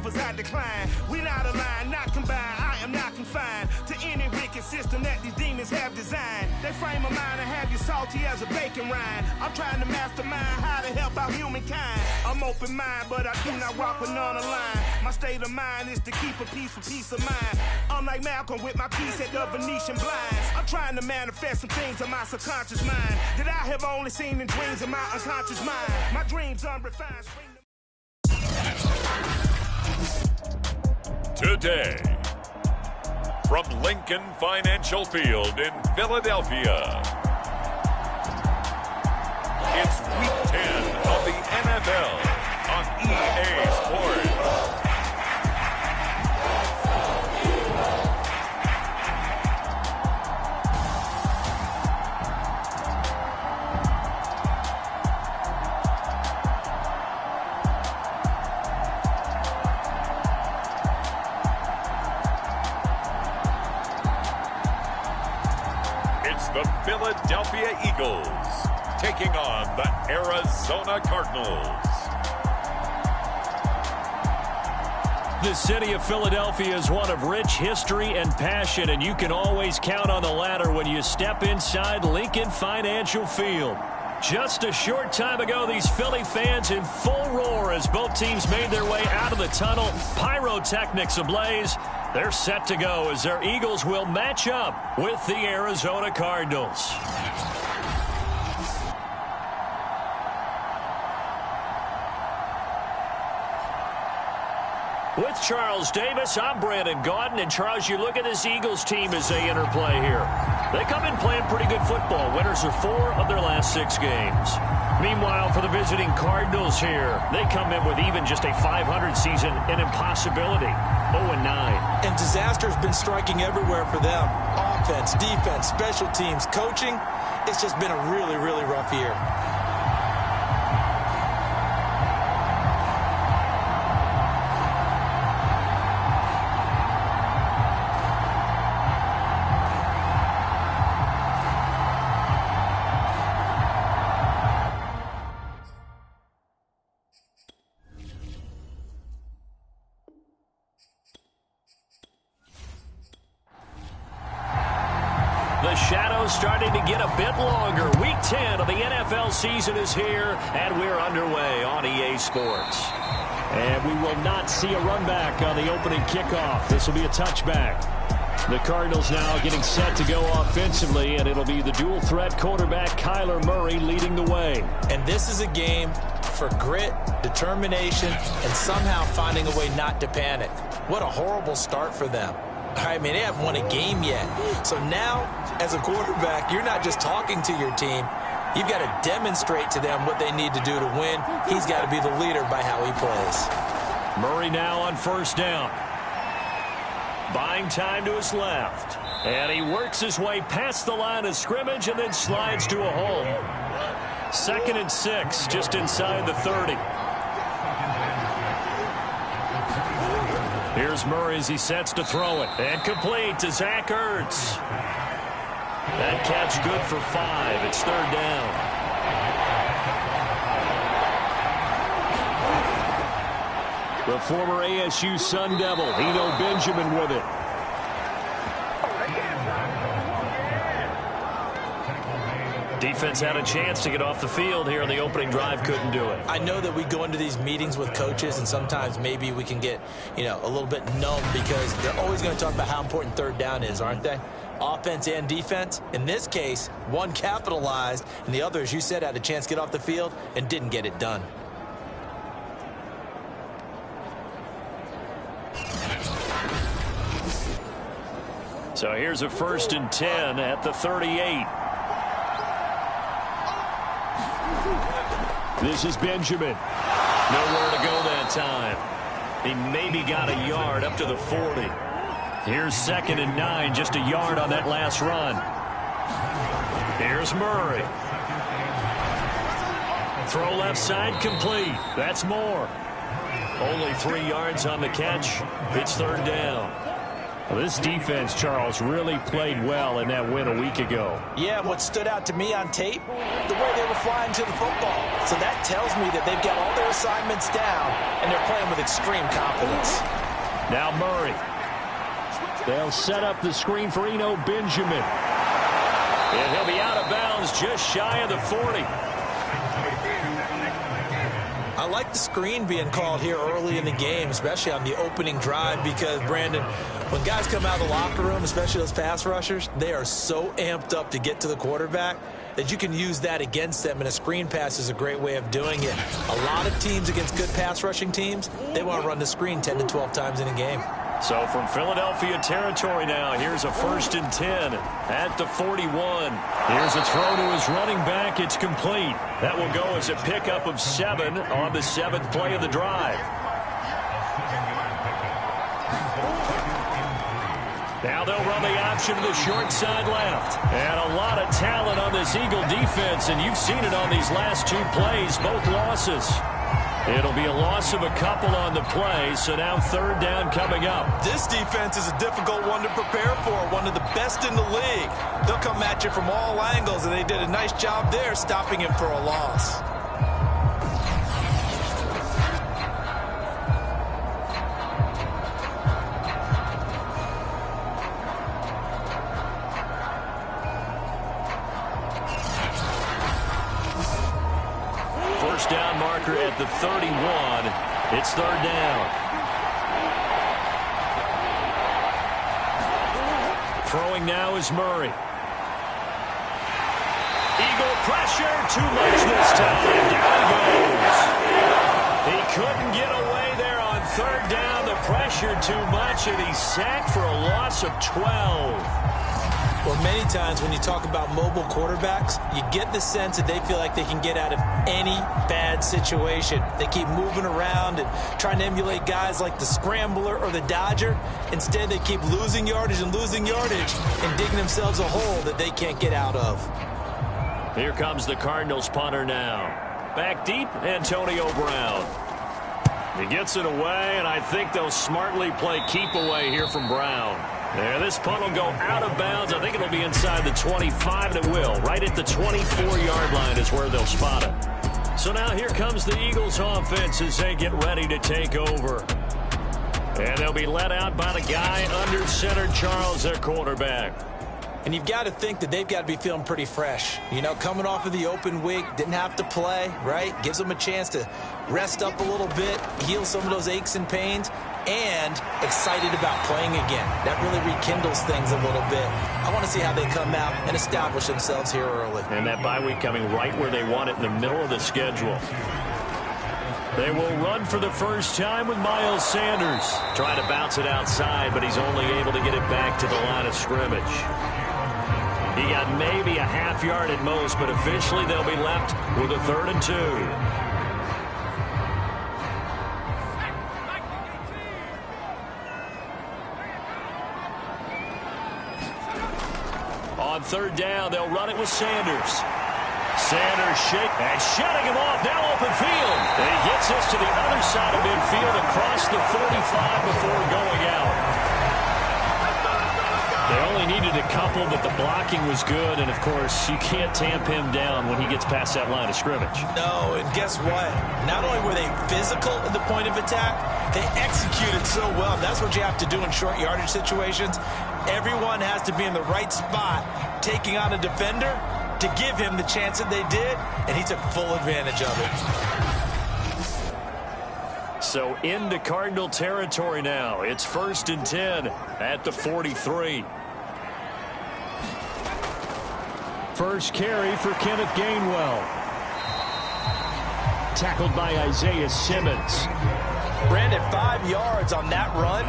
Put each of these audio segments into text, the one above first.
offers I decline. We not aligned, not combined. I am not confined to any wicked system that these demons have designed. They frame a mind and have you salty as a bacon rind. I'm trying to mastermind how to help out humankind. I'm open mind, but I do not walk with none aligned. My state of mind is to keep a peace for peace of mind. Unlike Malcolm with my piece at the Venetian blinds. I'm trying to manifest some things in my subconscious mind that I have only seen in dreams in my unconscious mind. My dreams unrefined. Today, from Lincoln Financial Field in Philadelphia, it's Week 10 of the NFL on EA Sports. The Philadelphia Eagles taking on the Arizona Cardinals. The city of Philadelphia is one of rich history and passion, and you can always count on the latter when you step inside Lincoln Financial Field. Just a short time ago, these Philly fans in full roar as both teams made their way out of the tunnel. Pyrotechnics ablaze. They're set to go as their Eagles will match up with the Arizona Cardinals. With Charles Davis, I'm Brandon Gaudin. And Charles, you look at this Eagles team as they interplay here. They come in playing pretty good football. Winners of 4 of their last 6 games. Meanwhile, for the visiting Cardinals here, they come in with even just a .500 season, an impossibility. 0-9. And disaster's been striking everywhere for them. Offense, defense, special teams, coaching. It's just been a really, really rough year. The shadows starting to get a bit longer. Week 10 of the NFL season is here, and we're underway on EA Sports. And we will not see a run back on the opening kickoff. This will be a touchback. The Cardinals now getting set to go offensively, and it'll be the dual-threat quarterback Kyler Murray leading the way. And this is a game for grit, determination, and somehow finding a way not to panic. What a horrible start for them. I mean, they haven't won a game yet. So now, as a quarterback, you're not just talking to your team. You've got to demonstrate to them what they need to do to win. He's got to be the leader by how he plays. Murray now on first down. Buying time to his left. And he works his way past the line of scrimmage and then slides to a hole. 2nd and 6, just inside the 30. Here's Murray as he sets to throw it. And complete to Zach Ertz. That catch good for 5. It's 3rd down. The former ASU Sun Devil, Eno Benjamin with it. Defense had a chance to get off the field here in the opening drive, couldn't do it. I know that we go into these meetings with coaches, and sometimes maybe we can get, a little bit numb because they're always going to talk about how important 3rd down is, aren't they? Offense and defense. In this case, one capitalized, and the other, as you said, had a chance to get off the field and didn't get it done. So here's a 1st and 10 at the 38. This is Benjamin. Nowhere to go that time. He maybe got a yard up to the 40. Here's 2nd and 9, just a yard on that last run. Here's Murray. Throw left side complete. That's more. Only 3 yards on the catch. It's 3rd down. Well, this defense, Charles, really played well in that win a week ago. Yeah, and what stood out to me on tape, the way they were flying to the football. So that tells me that they've got all their assignments down, and they're playing with extreme confidence. Now Murray. They'll set up the screen for Eno Benjamin. And he'll be out of bounds just shy of the 40. I like the screen being called here early in the game, especially on the opening drive, because, Brandon, when guys come out of the locker room, especially those pass rushers, they are so amped up to get to the quarterback that you can use that against them, and a screen pass is a great way of doing it. A lot of teams against good pass rushing teams, they want to run the screen 10 to 12 times in a game. So from Philadelphia territory now, here's a 1st and 10 at the 41. Here's a throw to his running back. It's complete. That will go as a pickup of 7 on the 7th play of the drive. Now they'll run the option to the short side left. And a lot of talent on this Eagle defense, and you've seen it on these last 2 plays, both losses. It'll be a loss of a couple on the play, so now 3rd down coming up. This defense is a difficult one to prepare for, one of the best in the league. They'll come at you from all angles, and they did a nice job there stopping him for a loss. Down marker at the 31. It's 3rd down. Throwing now is Murray. Eagle pressure, too much this time. Down he goes. He couldn't get away there on 3rd down. The pressure too much, and he's sacked for a loss of 12. Well, many times when you talk about mobile quarterbacks, you get the sense that they feel like they can get out of any bad situation. They keep moving around and trying to emulate guys like the Scrambler or the Dodger. Instead, they keep losing yardage and digging themselves a hole that they can't get out of. Here comes the Cardinals punter now. Back deep, Antonio Brown. He gets it away, and I think they'll smartly play keep away here from Brown. There, this punt will go out of bounds. I think it'll be inside the 25, and it will. Right at the 24-yard line is where they'll spot it. So now here comes the Eagles offense as they get ready to take over. And they'll be led out by the guy under center, Charles, their quarterback. And you've got to think that they've got to be feeling pretty fresh. You know, coming off of the open week, didn't have to play, right? Gives them a chance to rest up a little bit, heal some of those aches and pains, and excited about playing again. That really rekindles things a little bit. I want to see how they come out and establish themselves here early. And that bye week coming right where they want it, in the middle of the schedule. They will run for the first time with Miles Sanders. Trying to bounce it outside, but he's only able to get it back to the line of scrimmage. He got maybe a half yard at most, but officially they'll be left with a 3rd and 2. On 3rd down, they'll run it with Sanders. Sanders shutting him off, now open field. And he gets us to the other side of midfield across the 45 before going out. They only needed a couple, but the blocking was good. And, of course, you can't tamp him down when he gets past that line of scrimmage. No, and guess what? Not only were they physical at the point of attack, they executed so well. That's what you have to do in short yardage situations. Everyone has to be in the right spot, taking on a defender to give him the chance that they did, and he took full advantage of it. So into Cardinal territory now. It's 1st and 10 at the 43. First carry for Kenneth Gainwell. Tackled by Isaiah Simmons. Brandon, 5 yards on that run.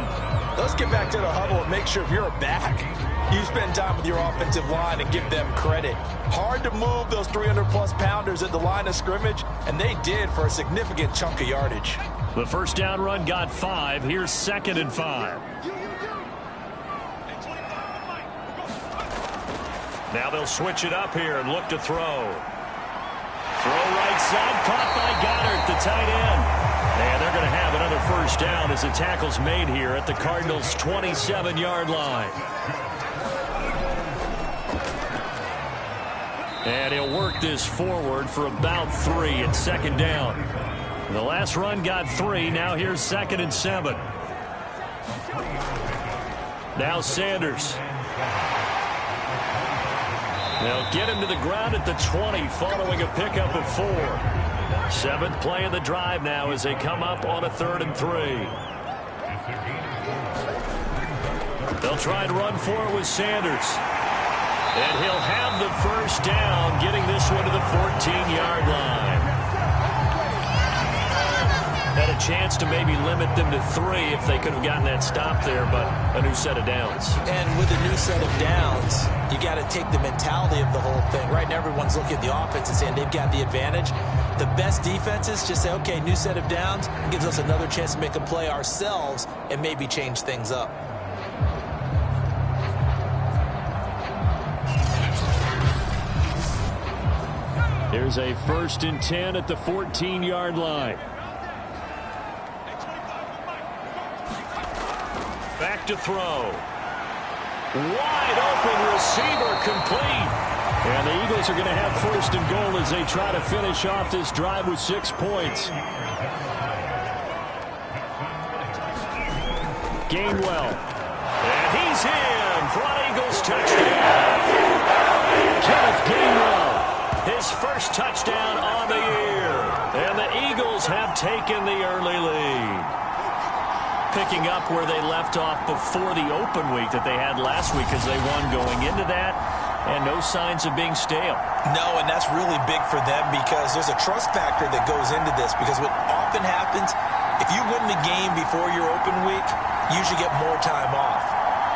Let's get back to the huddle and make sure if you're a back, you spend time with your offensive line and give them credit. Hard to move those 300-plus pounders at the line of scrimmage, and they did for a significant chunk of yardage. The first down run got 5. Here's 2nd and 5. Now they'll switch it up here and look to throw. Throw right side, caught by Goddard, the tight end. And And they're going to have another first down as the tackle's made here at the Cardinals' 27-yard line. And he'll work this forward for about 3 at second down. The last run got 3. Now here's 2nd and 7. Now Sanders. They'll get him to the ground at the 20 following a pickup of 4. 7th play of the drive now as they come up on a 3rd and 3. They'll try and run for it with Sanders. And he'll have the first down, getting this one to the 14-yard line. Had a chance to maybe limit them to 3 if they could have gotten that stop there, but a new set of downs. And with a new set of downs, you got to take the mentality of the whole thing. Right now, everyone's looking at the offense and saying they've got the advantage. The best defenses just say, okay, new set of downs. It gives us another chance to make a play ourselves and maybe change things up. Here's a 1st and 10 at the 14-yard line. Back to throw. Wide open receiver complete. And the Eagles are going to have 1st and goal as they try to finish off this drive with 6 points. Gainwell. And he's in for an Eagles touchdown. Kenneth Gainwell. His first touchdown on the year. And the Eagles have taken the early lead. Picking up where they left off before the open week that they had last week as they won going into that. And no signs of being stale. No, and that's really big for them because there's a trust factor that goes into this. Because what often happens, if you win the game before your open week, you usually get more time off.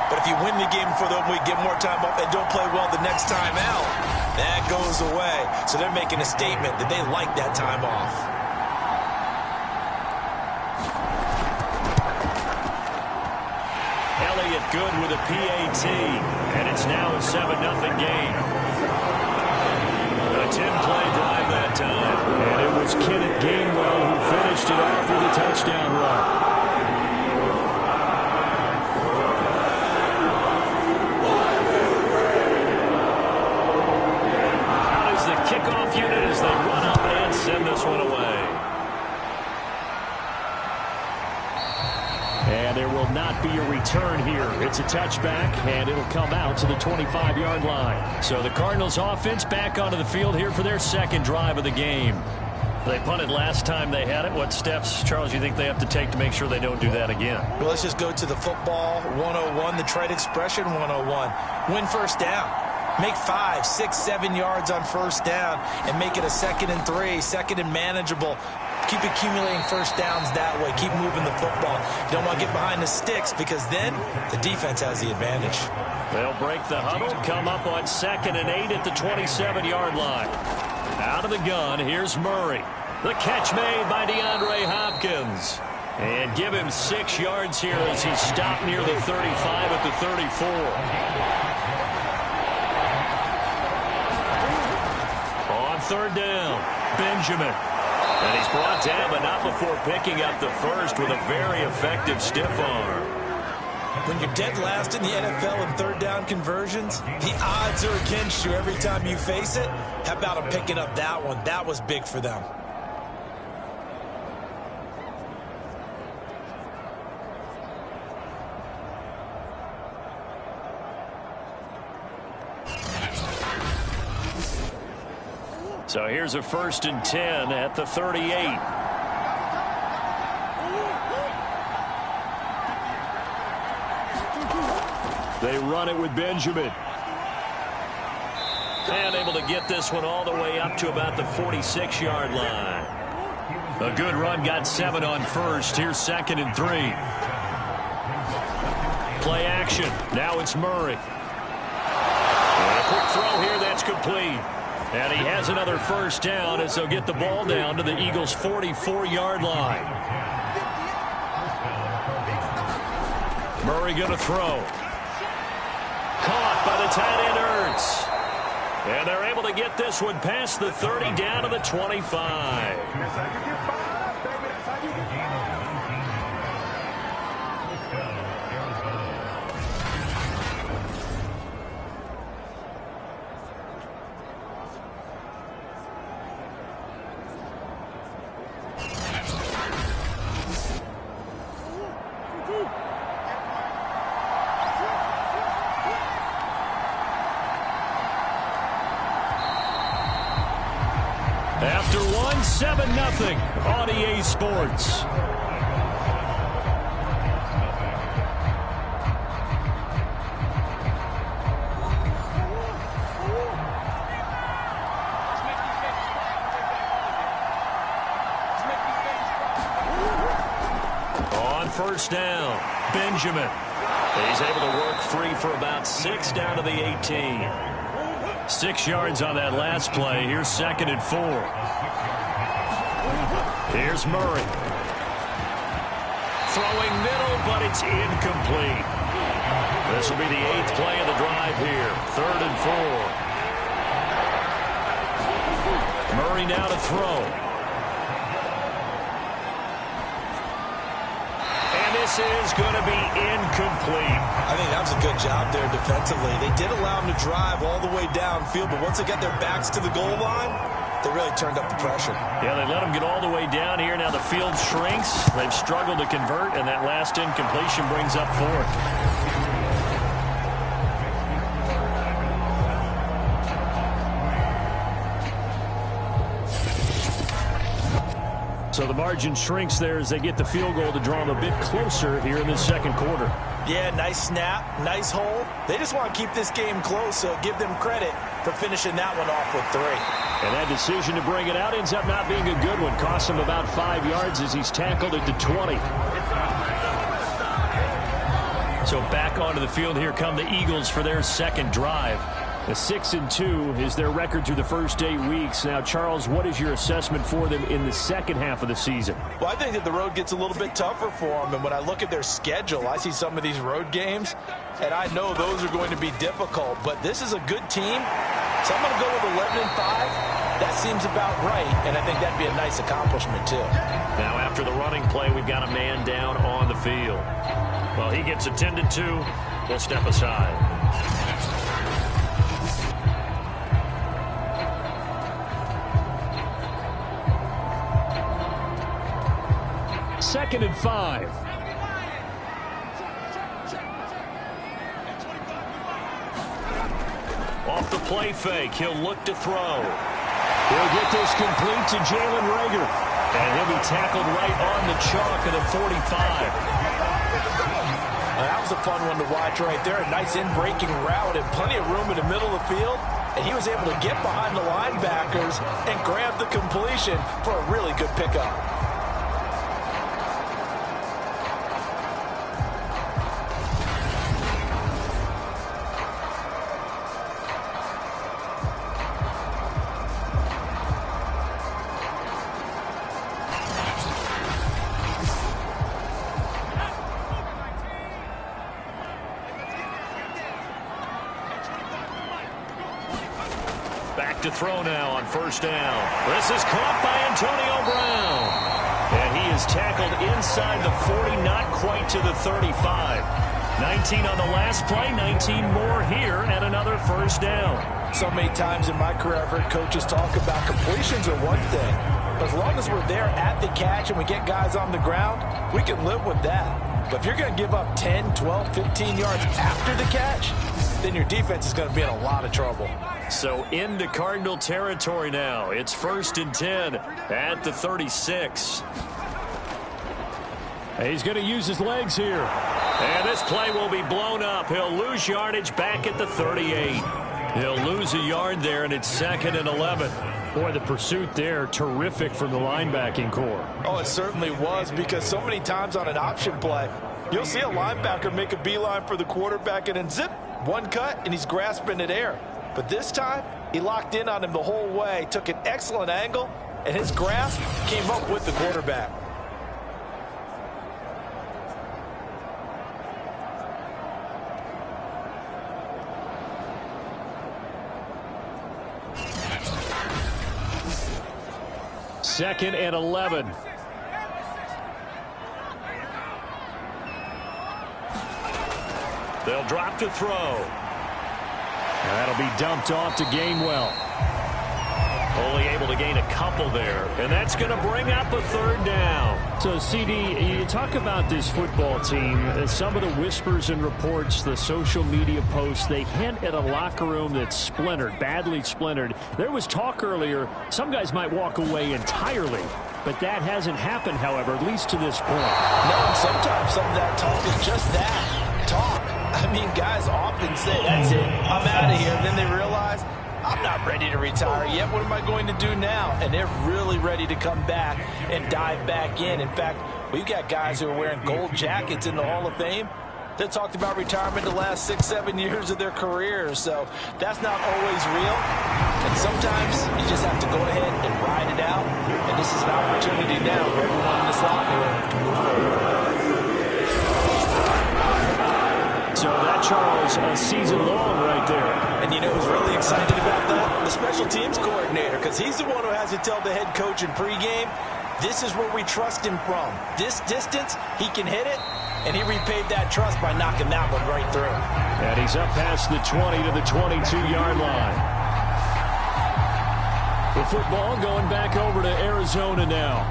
But if you win the game before the open week, get more time off, and don't play well the next time out, that goes away. So they're making a statement that they like that time off. Elliott good with a PAT, and it's now a 7-0 game. A 10-play drive that time, and it was Kenneth Gainwell who finished it off with a touchdown run. Kickoff unit as they run up and send this one away. And there will not be a return here. It's a touchback, and it'll come out to the 25-yard line. So the Cardinals offense back onto the field here for their 2nd drive of the game. They punted last time they had it. What steps, Charles, you think they have to take to make sure they don't do that again? Well, let's just go to the football 101, the trade expression 101. Win first down. Make 5, 6, 7 yards on first down and make it a 2nd and 3, 2nd and manageable. Keep accumulating first downs that way. Keep moving the football. You don't want to get behind the sticks because then the defense has the advantage. They'll break the huddle, come up on 2nd and 8 at the 27-yard line. Out of the gun, here's Murray. The catch made by DeAndre Hopkins. And give him 6 yards here as he stopped near the 35 at the 34. 3rd down, Benjamin. And he's brought down, but not before picking up the first with a very effective stiff arm. When you're dead last in the NFL in 3rd down conversions, the odds are against you every time you face it. How about him picking up that one? That was big for them. So here's a 1st and 10 at the 38. They run it with Benjamin. And able to get this one all the way up to about the 46-yard line. A good run, got 7 on first. Here's 2nd and 3. Play action. Now it's Murray. And a quick throw here, that's complete. And he has another first down as they'll get the ball down to the Eagles' 44-yard line. Murray going to throw. Caught by the tight end Ertz. And they're able to get this one past the 30 down to the 25. After one, 7-0 on EA Sports. On first down, Benjamin. He's able to work free for about 6 down to the 18. 6 yards on that last play. Here's 2nd and 4. Here's Murray. Throwing middle, but it's incomplete. This will be the 8th play of the drive here. 3rd and 4. Murray now to throw. This is going to be incomplete. I think that was a good job there defensively. They did allow him to drive all the way downfield, but once they got their backs to the goal line, they really turned up the pressure. Yeah, they let him get all the way down here. Now the field shrinks. They've struggled to convert, and that last incompletion brings up 4th. So the margin shrinks there as they get the field goal to draw them a bit closer here in the 2nd quarter. Yeah, nice snap, nice hole. They just want to keep this game close, so give them credit for finishing that one off with 3. And that decision to bring it out ends up not being a good one. Costs him about 5 yards as he's tackled at the 20. So back onto the field, here come the Eagles for their 2nd drive. The 6-2 is their record through the first 8 weeks. Now, Charles, what is your assessment for them in the second half of the season? Well, I think that the road gets a little bit tougher for them. And when I look at their schedule, I see some of these road games, and I know those are going to be difficult. But this is a good team, so I'm going to go with 11-5. That seems about right, and I think that'd be a nice accomplishment, too. Now, after the running play, we've got a man down on the field. Well, he gets attended to. We'll step aside. 2nd and 5. Off the play fake, he'll look to throw. He'll get this complete to Jalen Reagor. And he'll be tackled right on the chalk of the 45. That was a fun one to watch right there. A nice in-breaking route and plenty of room in the middle of the field. And he was able to get behind the linebackers and grab the completion for a really good pickup. To throw now on first down. This is caught by Antonio Brown. And he is tackled inside the 40, not quite to the 35. 19 on the last play, 19 more here, and another first down. So many times in my career, I've heard coaches talk about completions are one thing. But as long as we're there at the catch and we get guys on the ground, we can live with that. But if you're going to give up 10, 12, 15 yards after the catch, then your defense is going to be in a lot of trouble. So into Cardinal territory now. It's 1st and 10 at the 36. He's going to use his legs here. And this play will be blown up. He'll lose yardage back at the 38. He'll lose a yard there, and it's 2nd and 11. Boy, the pursuit there, terrific from the linebacking core. Oh, it certainly was, because so many times on an option play, you'll see a linebacker make a beeline for the quarterback and then zip, one cut, and he's grasping at air. But this time, he locked in on him the whole way, took an excellent angle, and his grasp came up with the quarterback. Second and 11. They'll drop to throw. And that'll be dumped off to Gainwell. Only able to gain a couple there. And that's going to bring up a third down. So, CD, you talk about this football team. Some of the whispers and reports, the social media posts, they hint at a locker room that's splintered, badly splintered. There was talk earlier, some guys might walk away entirely. But that hasn't happened, however, at least to this point. No, and sometimes some of that talk is just that, talk. I mean, guys often say, that's it, I'm out of here. And then they realize, I'm not ready to retire yet. What am I going to do now? And they're really ready to come back and dive back in. In fact, we've got guys who are wearing gold jackets in the Hall of Fame that talked about retirement the last 6-7 years of their careers. So that's not always real. And sometimes you just have to go ahead and ride it out. And this is an opportunity now for everyone in this locker room to move forward. So that, Charles, a season long right there. And you know who's really excited about that? The special teams coordinator, because he's the one who has to tell the head coach in pregame, this is where we trust him from. This distance, he can hit it, and he repaid that trust by knocking that one right through. And he's up past the 20 to the 22-yard line. The football going back over to Arizona now.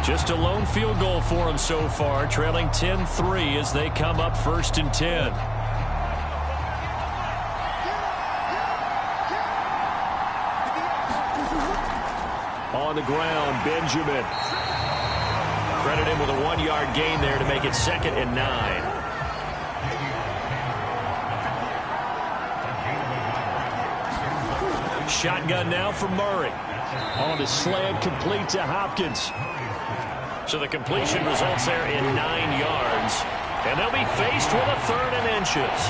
Just a lone field goal for him so far, trailing 10-3 as they come up 1st and 10. On the ground, Benjamin. Credit him with a 1-yard gain there to make it 2nd and 9. Shotgun now for Murray. On the slant, complete to Hopkins. So the completion results there in 9 yards. And they'll be faced with a 3rd and inches.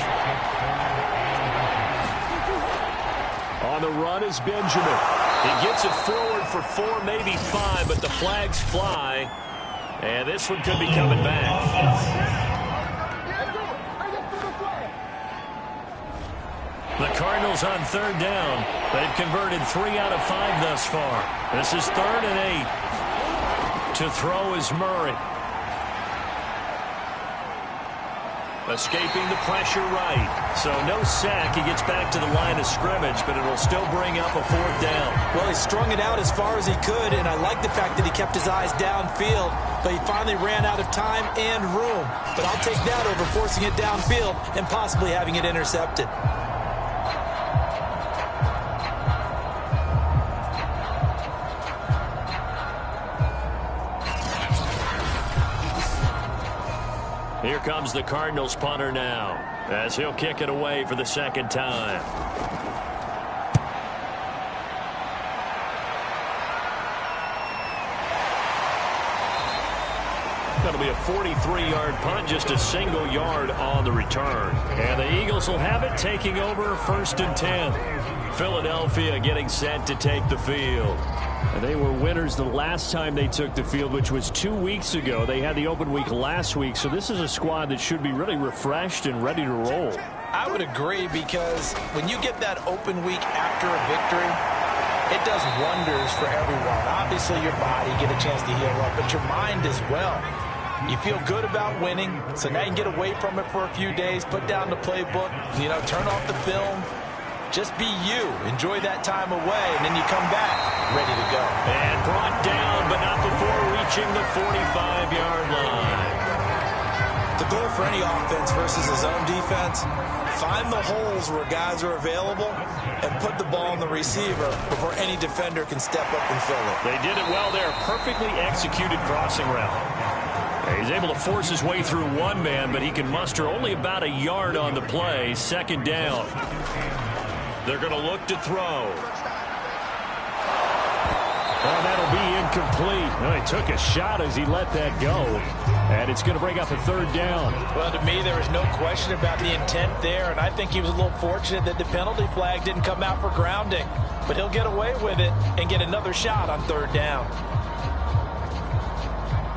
On the run is Benjamin. He gets it forward for 4, maybe 5, but the flags fly. And this one could be coming back. The Cardinals on 3rd down. They've converted 3 out of 5 thus far. This is 3rd and 8. To throw is Murray. Escaping the pressure right. So no sack. He gets back to the line of scrimmage, but it'll still bring up a 4th down. Well, he strung it out as far as he could, and I like the fact that he kept his eyes downfield, but he finally ran out of time and room. But I'll take that over forcing it downfield and possibly having it intercepted. Here comes the Cardinals punter now, as he'll kick it away for the 2nd time. That'll be a 43-yard punt, just a single yard on the return. And the Eagles will have it, taking over 1st and 10. Philadelphia getting set to take the field. And they were winners the last time they took the field, which was 2 weeks ago. They had the open week last week, so this is a squad that should be really refreshed and ready to roll. I would agree, because when you get that open week after a victory, it does wonders for everyone. Obviously, your body get a chance to heal up, but your mind as well. You feel good about winning, so now you can get away from it for a few days, put down the playbook, turn off the film. Just be you. Enjoy that time away, and then you come back ready to go. And brought down, but not before reaching the 45-yard line. The goal for any offense versus a zone defense, find the holes where guys are available and put the ball on the receiver before any defender can step up and fill it. They did it well there. Perfectly executed crossing route. He's able to force his way through one man, but he can muster only about a yard on the play. 2nd down. They're going to look to throw. Well, that'll be incomplete. Well, he took a shot as he let that go. And it's going to bring up a 3rd down. Well, to me, there was no question about the intent there, and I think he was a little fortunate that the penalty flag didn't come out for grounding. But he'll get away with it and get another shot on 3rd down.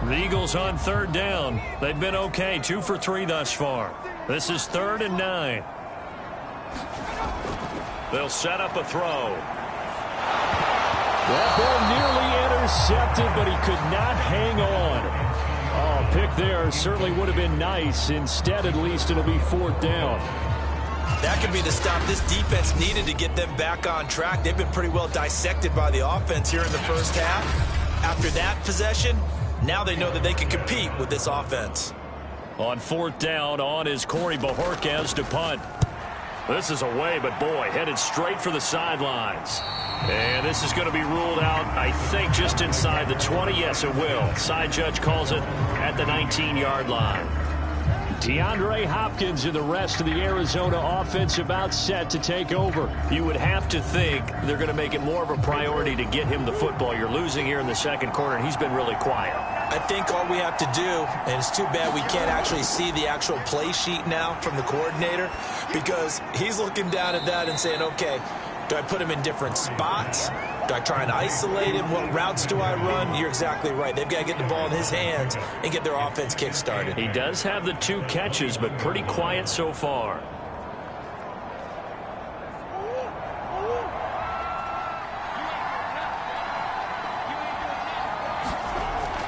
The Eagles on 3rd down. They've been okay, 2 for 3 thus far. This is 3rd and 9. They'll set up a throw. That ball nearly intercepted, but he could not hang on. Oh, pick there certainly would have been nice. Instead, at least, it'll be 4th down. That could be the stop this defense needed to get them back on track. They've been pretty well dissected by the offense here in the first half. After that possession, now they know that they can compete with this offense. On 4th down, on is Corey Bojorquez to punt. This is away, but boy, headed straight for the sidelines. And this is going to be ruled out, I think, just inside the 20. Yes, it will. Side judge calls it at the 19-yard line. DeAndre Hopkins and the rest of the Arizona offense about set to take over. You would have to think they're going to make it more of a priority to get him the football. You're losing here in the second quarter, and he's been really quiet. I think all we have to do, and it's too bad we can't actually see the actual play sheet now from the coordinator, because he's looking down at that and saying, okay, do I put him in different spots? Do I try and isolate him? What routes do I run? You're exactly right. They've got to get the ball in his hands and get their offense kick-started. He does have the 2 catches, but pretty quiet so far.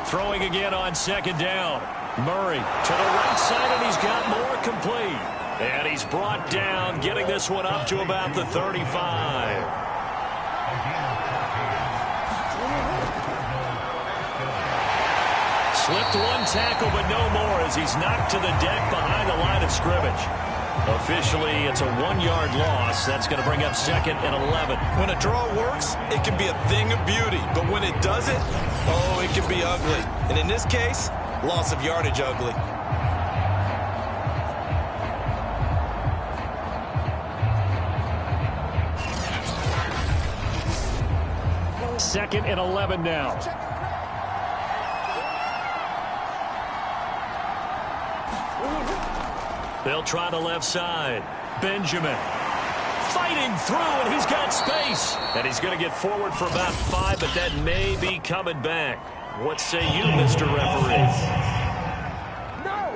Throwing again on 2nd down. Murray to the right side, and he's got more complete. And he's brought down, getting this one up to about the 35. Slipped 1 tackle, but no more as he's knocked to the deck behind the line of scrimmage. Officially, it's a 1-yard loss. That's going to bring up 2nd and 11. When a draw works, it can be a thing of beauty. But when it doesn't, oh, it can be ugly. And in this case, loss of yardage ugly. Second and 11 now. They'll try the left side. Benjamin fighting through, and he's got space. And he's going to get forward for about 5, but that may be coming back. What say you, Mr. Referee? No.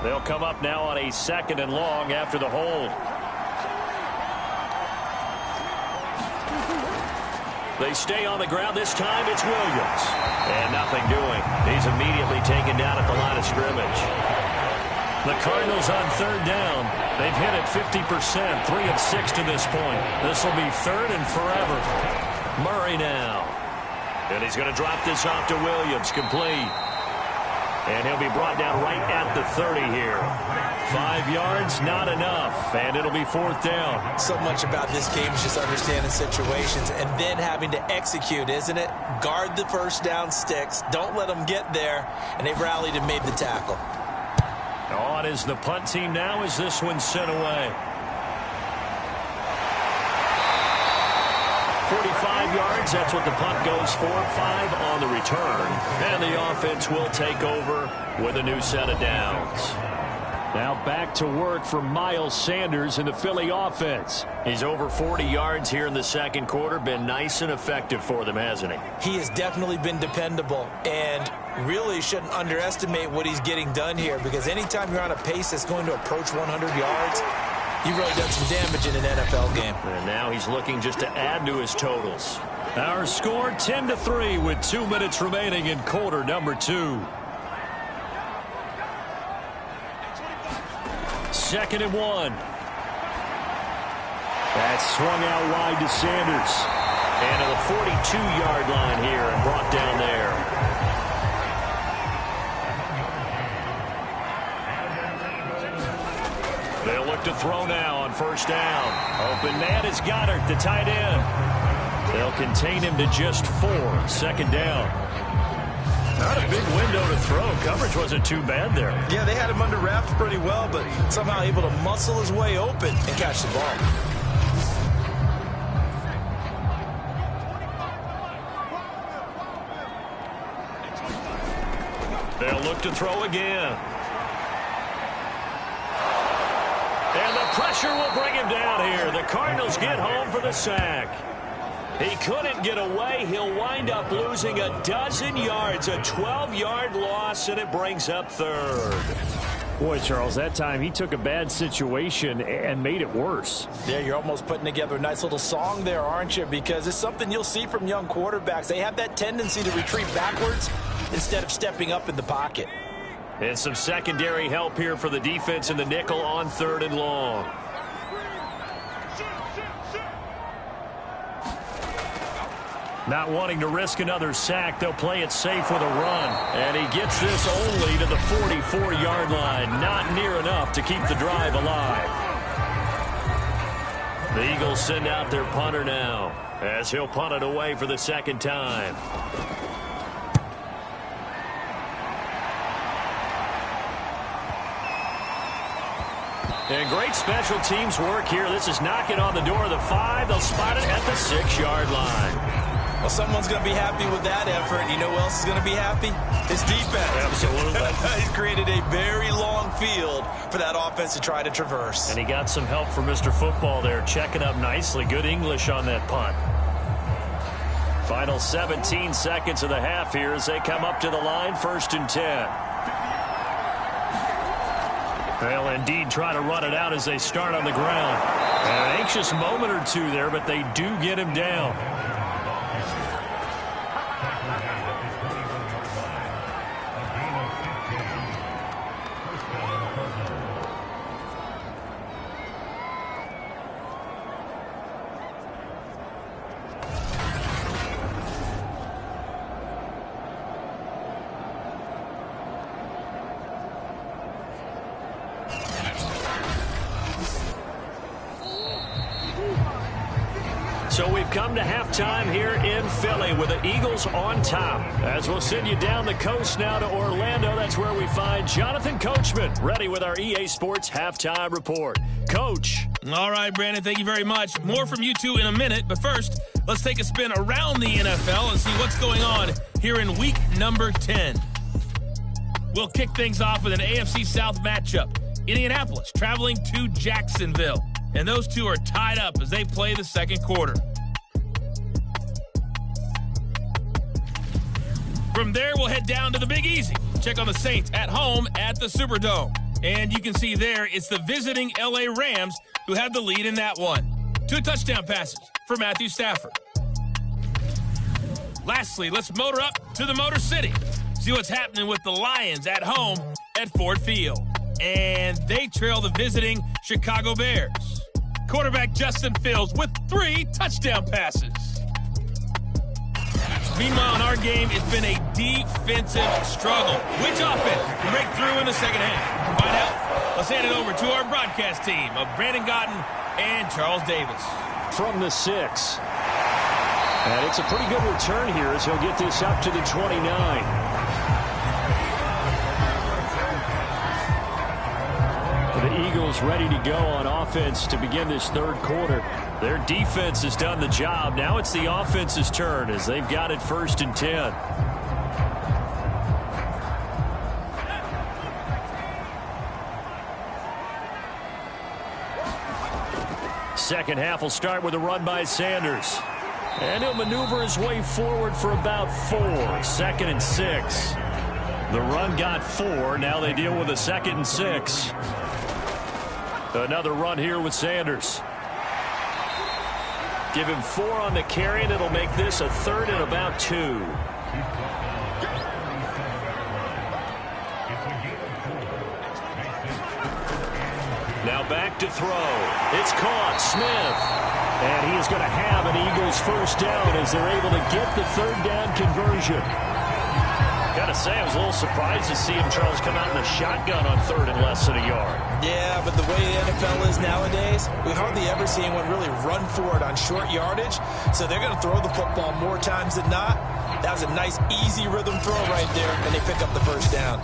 They'll come up now on a 2nd and long after the hold. They stay on the ground. This time it's Williams. And nothing doing. He's immediately taken down at the line of scrimmage. The Cardinals on 3rd down. They've hit it 50%, 3 of 6 to this point. This will be 3rd and forever. Murray now. And he's going to drop this off to Williams. Complete. And he'll be brought down right at the 30 here. 5 yards, not enough. And it'll be 4th down. So much about this game is just understanding situations and then having to execute, isn't it? Guard the first down sticks. Don't let them get there. And they've rallied and made the tackle. On is the punt team now as this one's sent away. 45 yards, that's what the punt goes for. 5 on the return. And the offense will take over with a new set of downs. Now back to work for Miles Sanders in the Philly offense. He's over 40 yards here in the second quarter. Been nice and effective for them, hasn't he? He has definitely been dependable and really shouldn't underestimate what he's getting done here, because anytime you're on a pace that's going to approach 100 yards, you've really done some damage in an NFL game. And now he's looking just to add to his totals. Our score 10-3 with 2 minutes remaining in quarter number 2. 2nd and 1. That's swung out wide to Sanders. And to the 42-yard line here and brought down there. They'll look to throw now on 1st down. Open man is Goddard, the tight end. They'll contain him to just 4. 2nd down. Not a big window to throw. Coverage wasn't too bad there. Yeah, they had him under wraps pretty well, but somehow able to muscle his way open and catch the ball. They'll look to throw again. And the pressure will bring him down here. The Cardinals get home for the sack. He couldn't get away. He'll wind up losing a dozen yards, a 12-yard loss, and it brings up 3rd. Boy, Charles, that time he took a bad situation and made it worse. Yeah, you're almost putting together a nice little song there, aren't you? Because it's something you'll see from young quarterbacks. They have that tendency to retreat backwards instead of stepping up in the pocket. And some secondary help here for the defense in the nickel on 3rd and long. Not wanting to risk another sack, they'll play it safe with a run. And he gets this only to the 44-yard line. Not near enough to keep the drive alive. The Eagles send out their punter now, as he'll punt it away for the 2nd time. And great special teams work here. This is knocking on the door of the 5. They'll spot it at the 6-yard line. Well, someone's going to be happy with that effort. You know who else is going to be happy? His defense. Absolutely. He's created a very long field for that offense to try to traverse. And he got some help from Mr. Football there, checking up nicely. Good English on that punt. Final 17 seconds of the half here as they come up to the line, 1st and 10. They'll indeed try to run it out as they start on the ground. An anxious moment or two there, but they do get him down. So we've come to halftime here in Philly with the Eagles on top. As we'll send you down the coast now to Orlando, that's where we find Jonathan Coachman, ready with our EA Sports Halftime Report. Coach. All right, Brandon, thank you very much. More from you two in a minute, but first, let's take a spin around the NFL and see what's going on here in week number 10. We'll kick things off with an AFC South matchup. Indianapolis traveling to Jacksonville. And those two are tied up as they play the 2nd quarter. From there, we'll head down to the Big Easy. Check on the Saints at home at the Superdome. And you can see there, it's the visiting LA Rams who have the lead in that one. 2 touchdown passes for Matthew Stafford. Lastly, let's motor up to the Motor City. See what's happening with the Lions at home at Ford Field. And they trail the visiting Chicago Bears. Quarterback Justin Fields with 3 touchdown passes. Meanwhile, in our game, it's been a defensive struggle. Which offense can break through in the second half? To find out, let's hand it over to our broadcast team of Brandon Gotten and Charles Davis. From the 6. And it's a pretty good return here as he'll get this up to the 29. The Eagles ready to go on offense to begin this 3rd quarter. Their defense has done the job. Now it's the offense's turn as they've got it 1st and 10. Second half will start with a run by Sanders. And he'll maneuver his way forward for about 4. 2nd and 6. The run got 4. Now they deal with a 2nd and 6. Another run here with Sanders. Give him 4 on the carry, and it'll make this a 3rd and about 2. Now back to throw. It's caught. Smith. And he is going to have an Eagles 1st down as they're able to get the 3rd down conversion. Got to say, I was a little surprised to see him, Charles, come out in a shotgun on 3rd and less than a yard. Yeah, but the way the NFL is nowadays, we hardly ever see anyone really run for it on short yardage. So they're going to throw the football more times than not. That was a nice, easy rhythm throw right there, and they pick up the 1st down.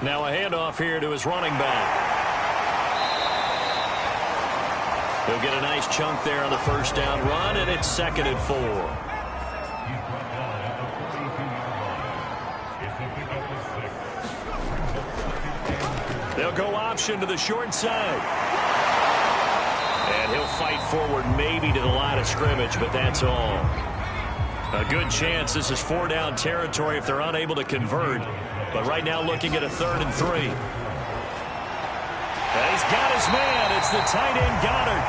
Now a handoff here to his running back. He'll get a nice chunk there on the 1st down run, and it's 2nd and 4. They'll go option to the short side. And And he'll fight forward maybe to the line of scrimmage, but that's all. A good chance this is 4-down territory if they're unable to convert. But right now looking at a 3rd and 3. And he's got his man. It's the tight end Goddard.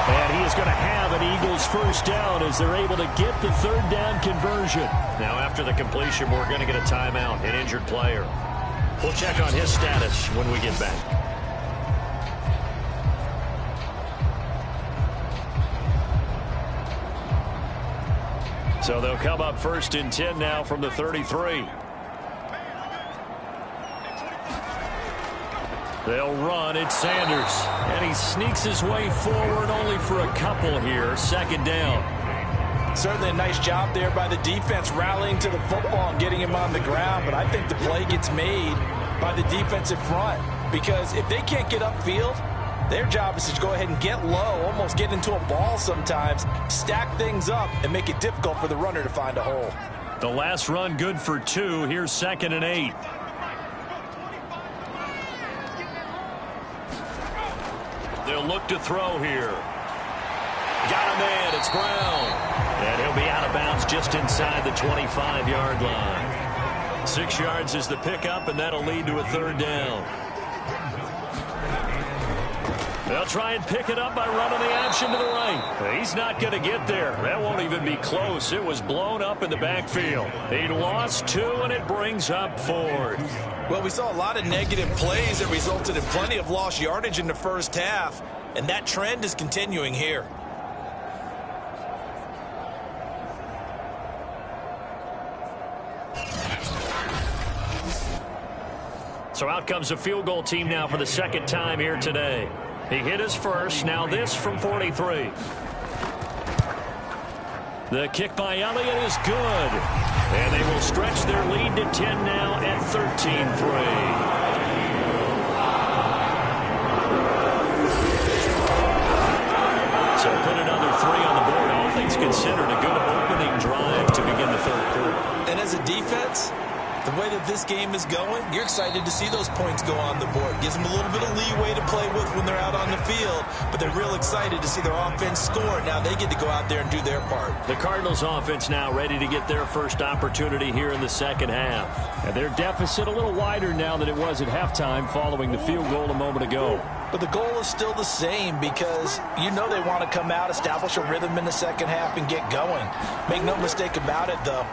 And he is going to have an Eagles first down as they're able to get the 3rd down conversion. Now after the completion, we're going to get a timeout, an injured player. We'll check on his status when we get back. So they'll come up 1st and 10 now from the 33. They'll run. It's Sanders. And he sneaks his way forward only for a couple here. 2nd down. Certainly a nice job there by the defense rallying to the football and getting him on the ground. But I think the play gets made by the defensive front. Because if they can't get upfield, their job is to go ahead and get low, almost get into a ball sometimes, stack things up, and make it difficult for the runner to find a hole. The last run good for 2. Here's 2nd and 8. They'll look to throw here. Got a man. It's Brown. And he'll be out of bounds just inside the 25-yard line. 6 yards is the pickup, and that'll lead to a 3rd down. They'll try and pick it up by running the option to the right. He's not going to get there. That won't even be close. It was blown up in the backfield. He lost 2, and it brings up 4th. Well, we saw a lot of negative plays that resulted in plenty of lost yardage in the first half, and that trend is continuing here. So out comes a field goal team now for the 2nd time here today. He hit his first. Now this from 43. The kick by Elliott is good. And they will stretch their lead to 10 now at 13-3. So put another 3 on the board. All things considered, a good opening drive to begin the 3rd quarter. And as a defense, the way that this game is going, you're excited to see those points go on the board. Gives them a little bit of leeway to play with when they're out on the field, but they're real excited to see their offense score. Now they get to go out there and do their part. The Cardinals offense now ready to get their first opportunity here in the 2nd half. And their deficit a little wider now than it was at halftime following the field goal a moment ago. But the goal is still the same because you know they want to come out, establish a rhythm in the 2nd half, and get going. Make no mistake about it, though.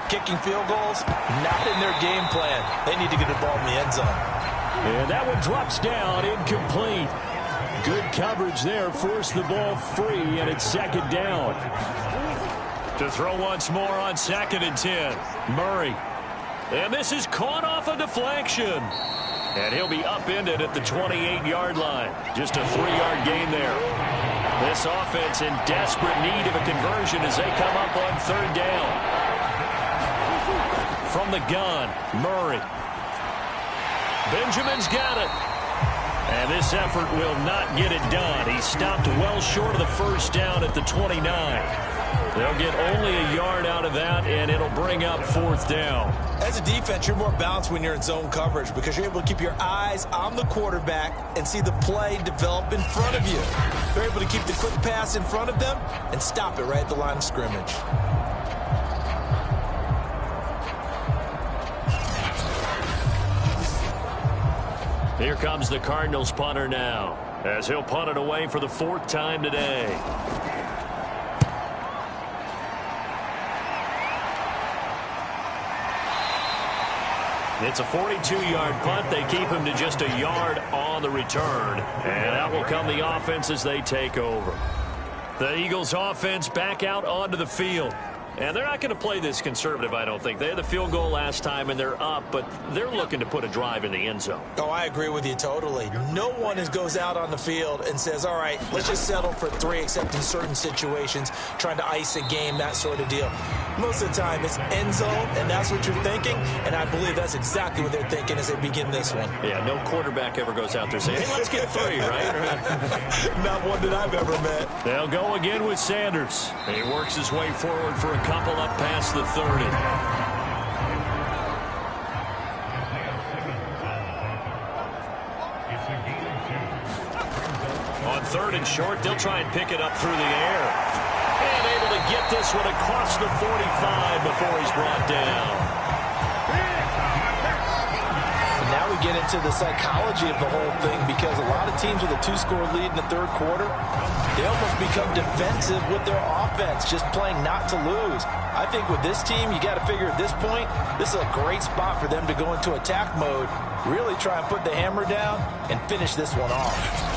Kicking field goals, not in their game plan. They need to get the ball in the end zone. And that one drops down, incomplete. Good coverage there, forced the ball free, and it's 2nd down. To throw once more on 2nd and 10. Murray. And this is caught off a deflection. And he'll be upended at the 28-yard line. Just a 3-yard gain there. This offense in desperate need of a conversion as they come up on 3rd down. From the gun, Murray. Benjamin's got it. And this effort will not get it done. He stopped well short of the first down at the 29. They'll get only a yard out of that, and it'll bring up 4th down. As a defense, you're more balanced when you're in zone coverage because you're able to keep your eyes on the quarterback and see the play develop in front of you. They're able to keep the quick pass in front of them and stop it right at the line of scrimmage. Here comes the Cardinals punter now, as he'll punt it away for the 4th time today. It's a 42-yard punt. They keep him to just a yard on the return. And out will come the offense as they take over. The Eagles offense back out onto the field. And they're not going to play this conservative, I don't think. They had the field goal last time, and they're up, but they're looking to put a drive in the end zone. Oh, I agree with you totally. No one goes out on the field and says, all right, let's just settle for 3, except in certain situations, trying to ice a game, that sort of deal. Most of the time, it's end zone, and that's what you're thinking, and I believe that's exactly what they're thinking as they begin this one. Yeah, no quarterback ever goes out there saying, hey, let's get 3, right? Not one that I've ever met. They'll go again with Sanders. He works his way forward for a couple up past the 30. On 3rd and short. They'll try and pick it up through the air. And able to get this one across the 45 before he's brought down. Now we get into the psychology of the whole thing, because a lot of teams with a 2-score lead in the third quarter, they almost become defensive with their offense, just playing not to lose. I think with this team, you got to figure at this point, this is a great spot for them to go into attack mode, really try and put the hammer down and finish this one off.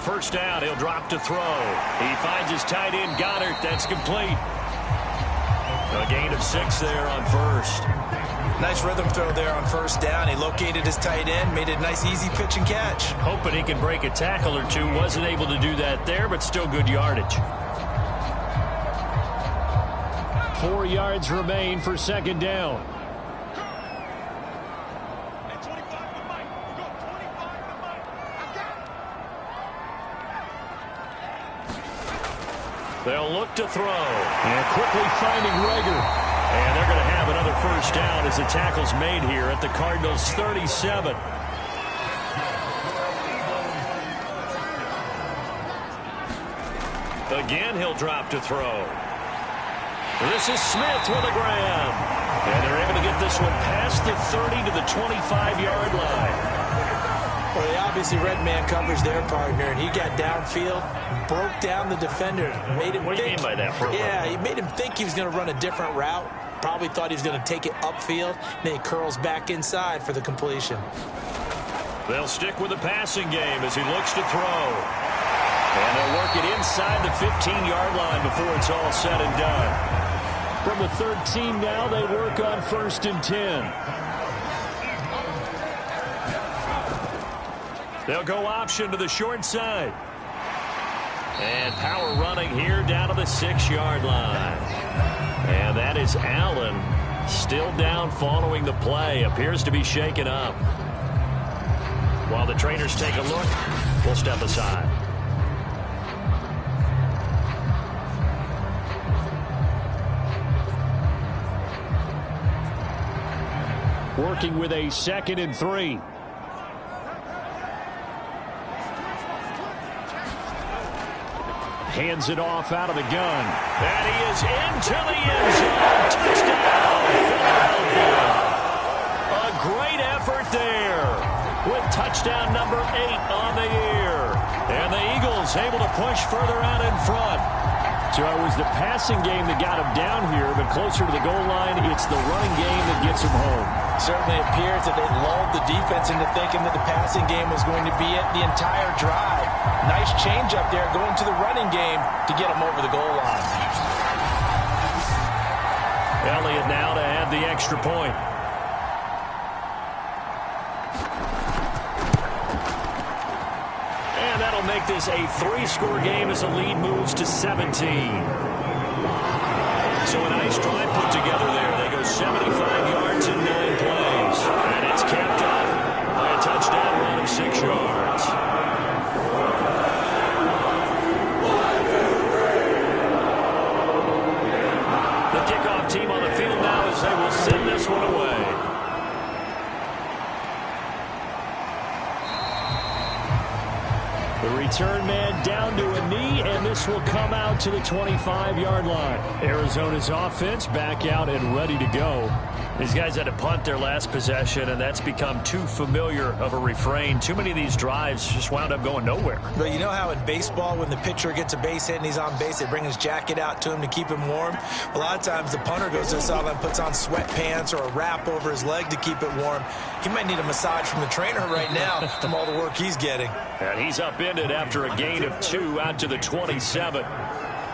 First down, he'll drop to throw. He finds his tight end, Goddard. That's complete. A gain of 6 there on first. Nice rhythm throw there on first down. He located his tight end, made a nice easy pitch and catch. Hoping he can break a tackle or two. Wasn't able to do that there, but still good yardage. 4 yards remain for second down. They'll look to throw. And quickly finding Rager. And they're going to have another first down as the tackle's made here at the Cardinals' 37. Again, he'll drop to throw. This is Smith with a grab. And they're able to get this one past the 30 to the 25-yard line. Well, they obviously read man coverage their partner, and he got downfield, broke down the defender, made him What do you mean by that, bro? Yeah, he made him think he was going to run a different route. Probably thought he was going to take it upfield. Then he curls back inside for the completion. They'll stick with the passing game as he looks to throw. And they'll work it inside the 15-yard line before it's all said and done. From the 13 now, they work on 1st and 10. They'll go option to the short side. And power running here down to the 6-yard line. And that is Allen, still down following the play. Appears to be shaken up. While the trainers take a look, we'll step aside. Working with a 2nd and 3. Hands it off out of the gun. And he is into the end zone. Touchdown, Philadelphia. A great effort there with touchdown number 8 on the year. And the Eagles able to push further out in front. So it was the passing game that got him down here, but closer to the goal line, it's the running game that gets him home. Certainly appears that they lulled the defense into thinking that the passing game was going to be it the entire drive. Nice change up there going to the running game to get him over the goal line. Elliott now to add the extra point. And that'll make this a 3-score game as the lead moves to 17. So a nice drive put together there. They go 75 yards in 9 plays. And it's capped off by a touchdown run of 6 yards. The kickoff team on the field now as they will send this one away. The return man down to a knee, and this will come out to the 25-yard line. Arizona's offense back out and ready to go. These guys had to punt their last possession, and that's become too familiar of a refrain. Too many of these drives just wound up going nowhere. But you know how in baseball, when the pitcher gets a base hit and he's on base, they bring his jacket out to him to keep him warm? A lot of times the punter goes to the sideline, puts on sweatpants or a wrap over his leg to keep it warm. He might need a massage from the trainer right now from all the work he's getting. And he's upended after a gain of 2 out to the 27.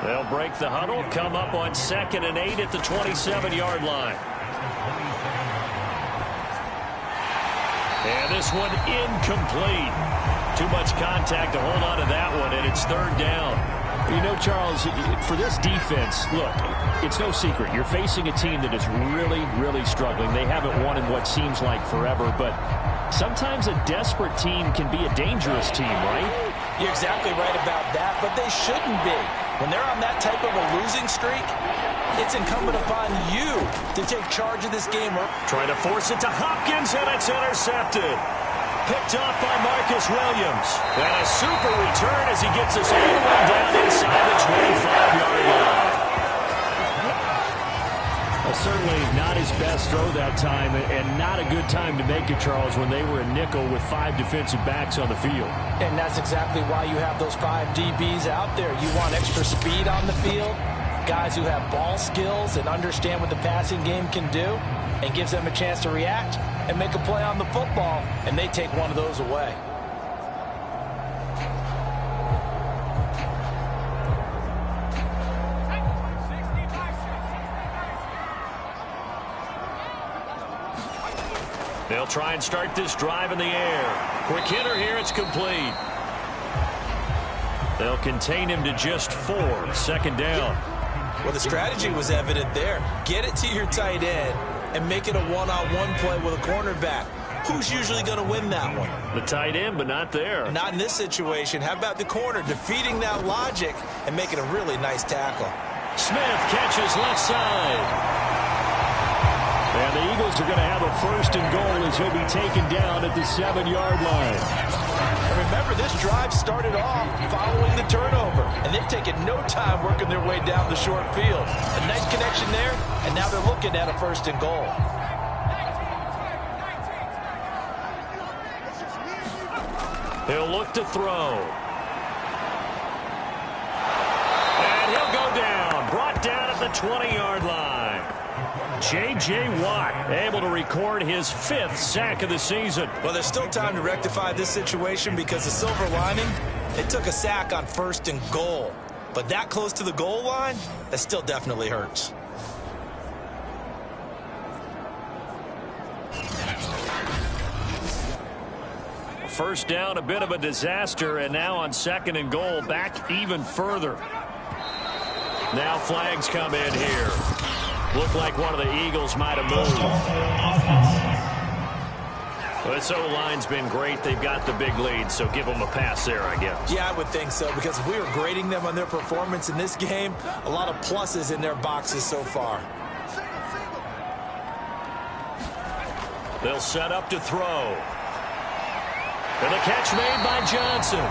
They'll break the huddle, come up on 2nd and 8 at the 27-yard line. And this one incomplete. Too much contact to hold on to that one, and it's 3rd down. You know, Charles, for this defense, look, it's no secret. You're facing a team that is really, really struggling. They haven't won in what seems like forever, but sometimes a desperate team can be a dangerous team, right? You're exactly right about that, but they shouldn't be. When they're on that type of a losing streak, It's incumbent upon you to take charge of this game. Trying to force it to Hopkins, and it's intercepted. Picked off by Marcus Williams. And a super return as he gets us all the way down inside the 25-yard line. Well, certainly not his best throw that time, and not a good time to make it, Charles, when they were in nickel with 5 defensive backs on the field. And that's exactly why you have those 5 DBs out there. You want extra speed on the field, guys who have ball skills and understand what the passing game can do, and gives them a chance to react and make a play on the football, and they take one of those away. They'll try and start this drive in the air. Quick hitter here, it's complete. They'll contain him to just 4, second down. Well, the strategy was evident there. Get it to your tight end and make it a one-on-one play with a cornerback. Who's usually going to win that one? The tight end, but not there. Not in this situation. How about the corner defeating that logic and making a really nice tackle? Smith catches left side. And the Eagles are going to have a 1st and goal as he'll be taken down at the 7-yard line. And remember, this drive started off following the turnover, and they've taken no time working their way down the short field. A nice connection there, and now they're looking at a 1st and goal. He'll look to throw. And he'll go down. Brought down at the 20-yard line. J.J. Watt able to record his 5th sack of the season. Well, there's still time to rectify this situation because the silver lining, it took a sack on 1st and goal. But that close to the goal line, that still definitely hurts. First down, a bit of a disaster, and now on 2nd and goal, back even further. Now flags come in here. Looked like one of the Eagles might have moved. Well, this O-line's been great. They've got the big lead, so give them a pass there, I guess. Yeah, I would think so, because if we were grading them on their performance in this game, a lot of pluses in their boxes so far. They'll set up to throw. And the catch made by Johnson.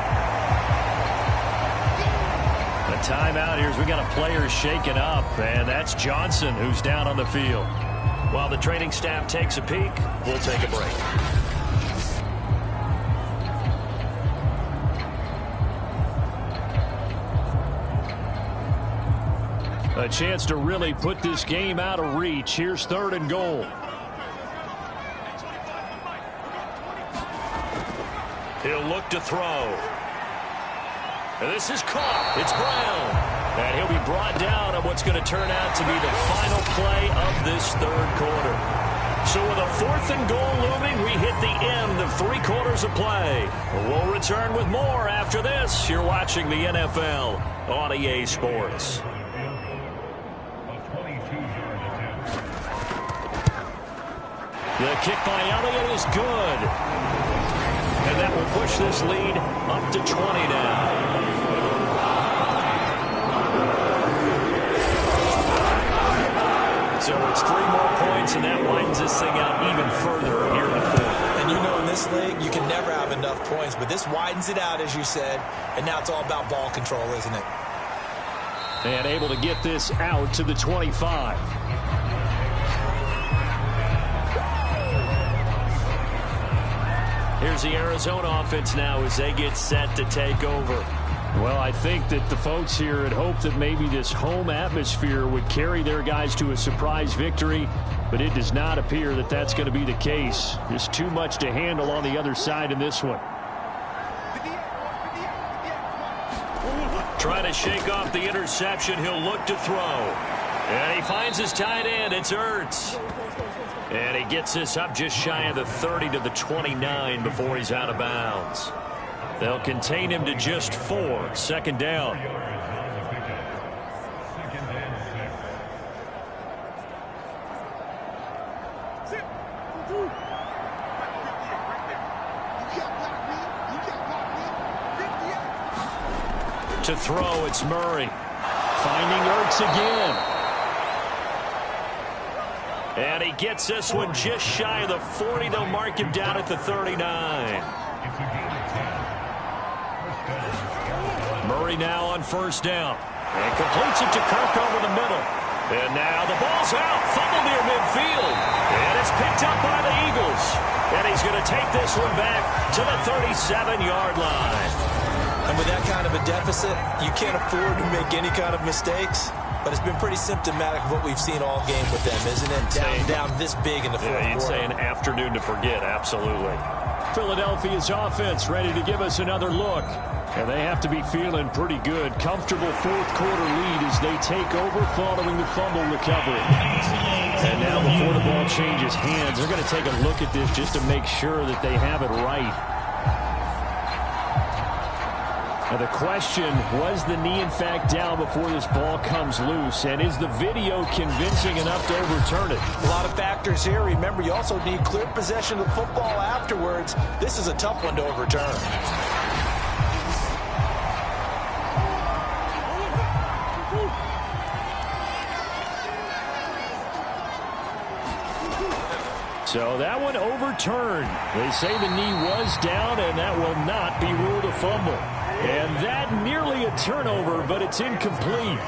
A timeout here as we got a player shaken up, and that's Johnson who's down on the field. While the training staff takes a peek, we'll take a break. A chance to really put this game out of reach. Here's 3rd and goal. He'll look to throw. And this is caught. It's Brown. And he'll be brought down on what's going to turn out to be the final play of this 3rd quarter. So with a 4th and goal looming, we hit the end of 3 quarters of play. We'll return with more after this. You're watching the NFL on EA Sports. The kick by Elliott is good. And that will push this lead up to 20 now. So it's 3 more points, and that widens this thing out even further here in the 4th. And you know in this league, you can never have enough points, but this widens it out, as you said, and now it's all about ball control, isn't it? And able to get this out to the 25. Here's the Arizona offense now as they get set to take over. Well, I think that the folks here had hoped that maybe this home atmosphere would carry their guys to a surprise victory, but it does not appear that that's going to be the case. There's too much to handle on the other side in this one. Trying to shake off the interception. He'll look to throw. And he finds his tight end. It's Ertz. And he gets this up just shy of the 30 to the 29 before he's out of bounds. They'll contain him to just 4, 2nd down. To throw, it's Murray. Finding Ertz again. And he gets this one just shy of the 40. They'll mark him down at the 39. Murray now on first down. And completes it to Kirk over the middle. And now the ball's out. Fumble near midfield. And it's picked up by the Eagles. And he's going to take this one back to the 37-yard line. And with that kind of a deficit, you can't afford to make any kind of mistakes. But it's been pretty symptomatic of what we've seen all game with them, isn't it? Down this big in the fourth quarter. You'd say an afternoon to forget, absolutely. Philadelphia's offense ready to give us another look. And they have to be feeling pretty good. Comfortable fourth-quarter lead as they take over following the fumble recovery. And now before the ball changes hands, they're going to take a look at this just to make sure that they have it right. Now the question, was the knee in fact down before this ball comes loose? And is the video convincing enough to overturn it? A lot of factors here. Remember, you also need clear possession of the football afterwards. This is a tough one to overturn. So that one overturned. They say the knee was down, and that will not be ruled a fumble. And that nearly a turnover, but it's incomplete.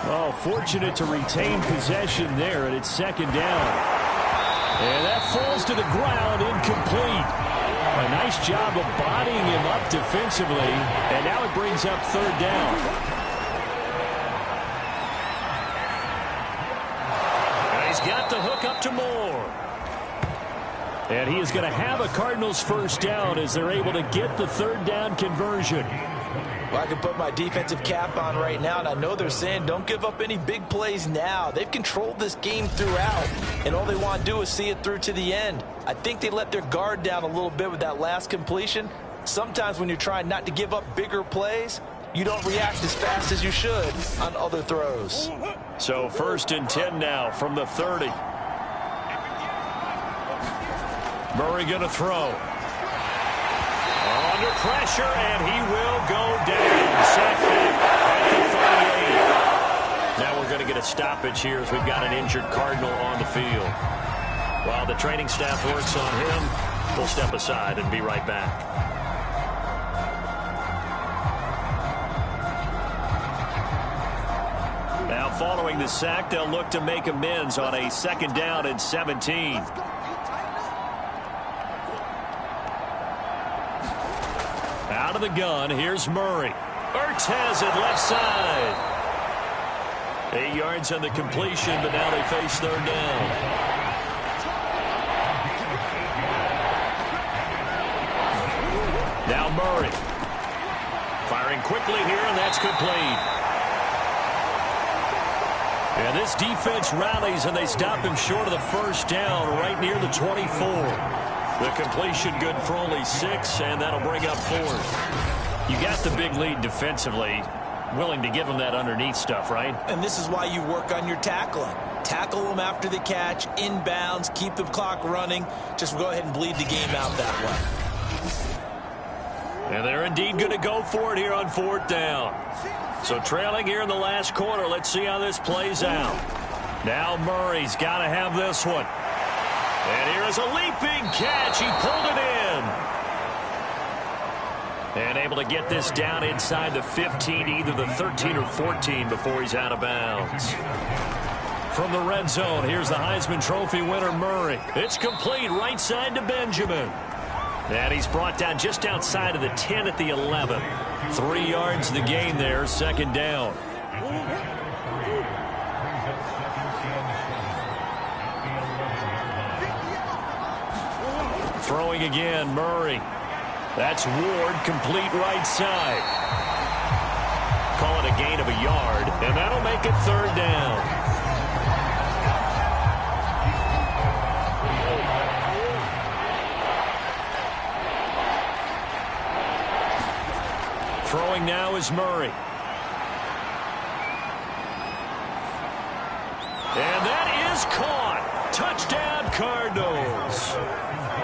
Oh, fortunate to retain possession there, and it's second down. And that falls to the ground, incomplete. A nice job of bodying him up defensively, and now it brings up third down. And he's got the hook up to Moore. And he is going to have a Cardinals first down as they're able to get the third down conversion. Well, I can put my defensive cap on right now, and I know they're saying don't give up any big plays now. They've controlled this game throughout, and all they want to do is see it through to the end. I think they let their guard down a little bit with that last completion. Sometimes when you're trying not to give up bigger plays, you don't react as fast as you should on other throws. So 1st and 10 now from the 30. Murray going to throw. Under pressure, and he will go down. Sacked at the 38. Now we're going to get a stoppage here as we've got an injured Cardinal on the field. While the training staff works on him, we'll step aside and be right back. Now following the sack, they'll look to make amends on a 2nd down and 17. Out of the gun, here's Murray. Ertz has it left side. 8 yards on the completion, but now they face third down. Now Murray. Firing quickly here, and that's complete. And this defense rallies, and they stop him short of the first down right near the 24. The completion good for only 6, and that'll bring up 4th. You got the big lead defensively. Willing to give them that underneath stuff, right? And this is why you work on your tackling. Tackle them after the catch, inbounds, keep the clock running. Just go ahead and bleed the game out that way. And they're indeed going to go for it here on 4th down. So trailing here in the last quarter. Let's see how this plays out. Now Murray's got to have this one. And here is a leaping catch. He pulled it in. And able to get this down inside the 15, either the 13 or 14 before he's out of bounds. From the red zone, here's the Heisman Trophy winner, Murray. It's complete right side to Benjamin. And he's brought down just outside of the 10 at the 11. 3 yards the gain there, 2nd down. Throwing again, Murray. That's Ward, complete right side. Call it a gain of a yard, and that'll make it 3rd down. Throwing now is Murray. And that is caught. Touchdown, Cardinals.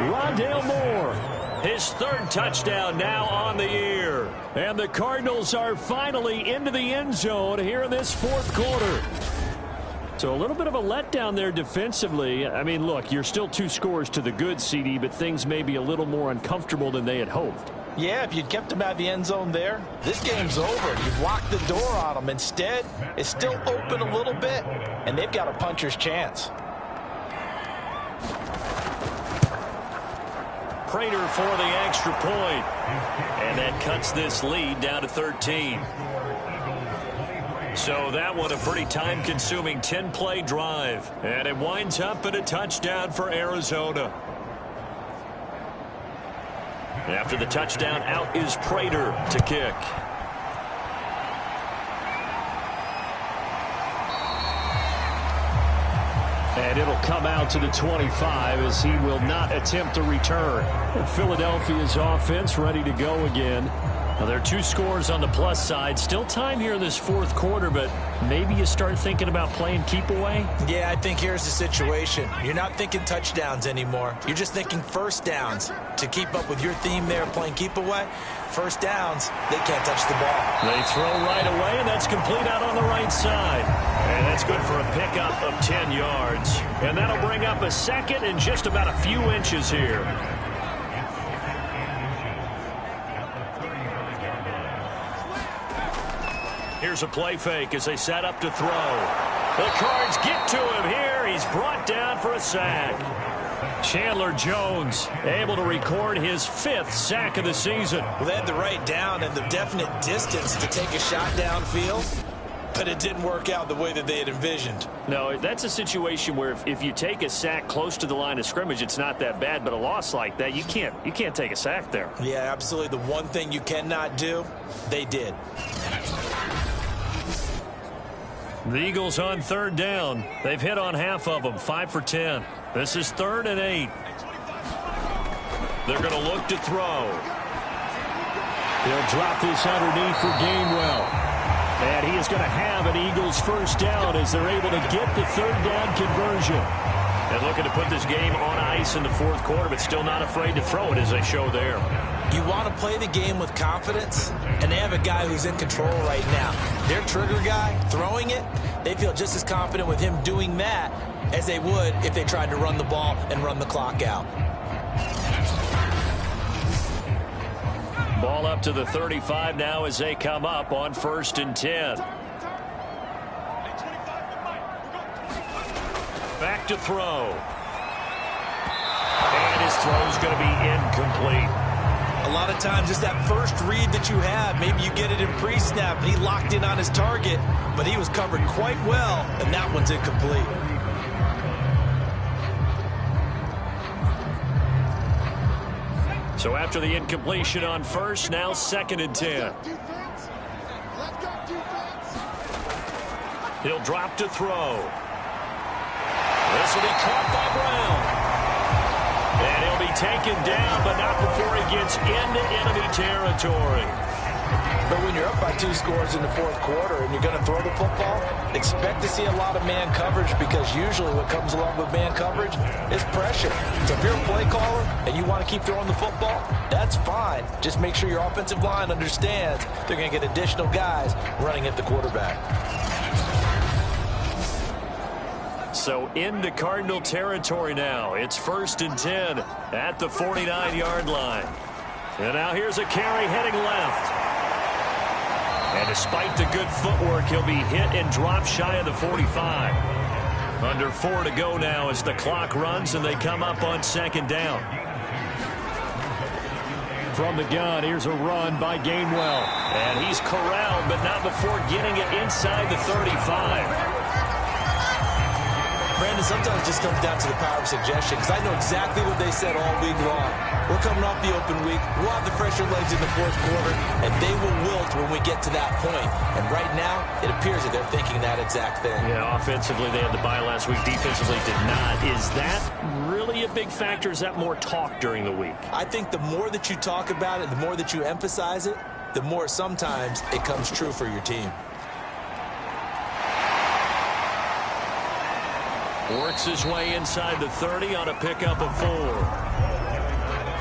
Rondale Moore, his 3rd touchdown now on the year. And the Cardinals are finally into the end zone here in this 4th quarter. So a little bit of a letdown there defensively. I mean, look, you're still 2 scores to the good, CD, but things may be a little more uncomfortable than they had hoped. Yeah, if you'd kept him out of the end zone there, this game's over. You've locked the door on him. Instead, it's still open a little bit, and they've got a puncher's chance. Prater for the extra point. And that cuts this lead down to 13. So that one a pretty time-consuming 10-play drive. And it winds up in a touchdown for Arizona. After the touchdown, out is Prater to kick. And it'll come out to the 25 as he will not attempt to return. Philadelphia's offense ready to go again. Now, there are 2 scores on the plus side. Still time here in this 4th quarter, but maybe you start thinking about playing keep away? Yeah, I think here's the situation. You're not thinking touchdowns anymore. You're just thinking first downs. To keep up with your theme there, playing keep away, first downs, they can't touch the ball. They throw right away, and that's complete out on the right side. And that's good for a pickup of 10 yards. And that'll bring up a second and just about a few inches here. Here's a play fake as they set up to throw. The Cards get to him here. He's brought down for a sack. Chandler Jones able to record his 5th sack of the season. Well, they had the right down and the definite distance to take a shot downfield, but it didn't work out the way that they had envisioned. No, that's a situation where if you take a sack close to the line of scrimmage, it's not that bad, but a loss like that, you can't take a sack there. Yeah, absolutely. The one thing you cannot do, they did. The Eagles on 3rd down. They've hit on half of them, 5 for 10. This is 3rd and 8. They're going to look to throw. He'll drop this underneath for Gainwell. And he is going to have an Eagles first down as they're able to get the 3rd down conversion. And looking to put this game on ice in the 4th quarter, but still not afraid to throw it as they show there. You want to play the game with confidence, and they have a guy who's in control right now. Their trigger guy, throwing it, they feel just as confident with him doing that as they would if they tried to run the ball and run the clock out. Ball up to the 35 now as they come up on 1st and 10. Back to throw. And his throw's going to be incomplete. A lot of times it's that first read that you have. Maybe you get it in pre-snap, and he locked in on his target, but he was covered quite well, and that one's incomplete. So after the incompletion on 1st, now 2nd and 10. He'll drop to throw. This will be caught by Brown. And he'll be taken down, but not before he gets into enemy territory. But when you're up by 2 scores in the 4th quarter and you're going to throw the football, expect to see a lot of man coverage, because usually what comes along with man coverage is pressure. So if you're a play caller and you want to keep throwing the football, that's fine. Just make sure your offensive line understands they're going to get additional guys running at the quarterback. So into Cardinal territory now. It's 1st and 10 at the 49-yard line. And now here's a carry heading left. And despite the good footwork, he'll be hit and dropped shy of the 45. Under 4 to go now as the clock runs and they come up on 2nd down. From the gun, here's a run by Gainwell. And he's corralled, but not before getting it inside the 35. Brandon, sometimes it just comes down to the power of suggestion, because I know exactly what they said all week long. We're coming off the open week. We'll have the fresher legs in the 4th quarter, and they will wilt when we get to that point. And right now, it appears that they're thinking that exact thing. Yeah, offensively, they had the bye last week. Defensively, did not. Is that really a big factor? Is that more talk during the week? I think the more that you talk about it, the more that you emphasize it, the more sometimes it comes true for your team. Works his way inside the 30 on a pickup of 4.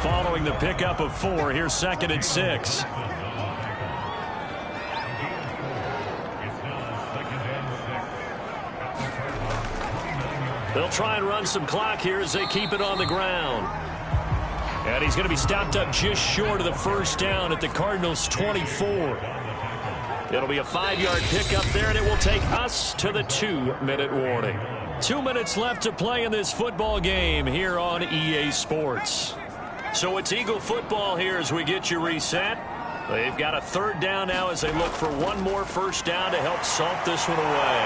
Following the pickup of 4, here's 2nd and 6. They'll try and run some clock here as they keep it on the ground. And he's going to be stopped up just short of the first down at the Cardinals' 24. It'll be a 5-yard pickup there, and it will take us to the 2-minute warning. 2 minutes left to play in this football game here on EA Sports. So it's Eagle football here as we get you reset. They've got a 3rd down now as they look for one more first down to help salt this one away.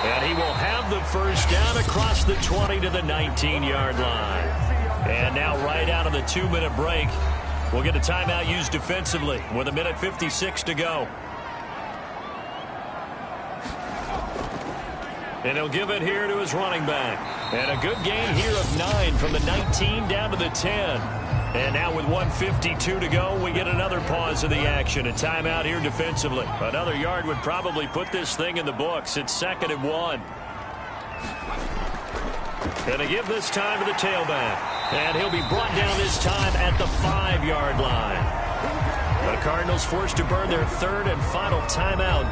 And he will have the first down across the 20 to the 19-yard line. And now right out of the 2-minute break, we'll get a timeout used defensively with 1:56 to go. And he'll give it here to his running back. And a good gain here of 9 from the 19 down to the 10. And now with 1:52 to go, we get another pause of the action. A timeout here defensively. Another yard would probably put this thing in the books. It's 2nd and 1. Going to give this time to the tailback. And he'll be brought down this time at the 5-yard line. The Cardinals forced to burn their 3rd and final timeout.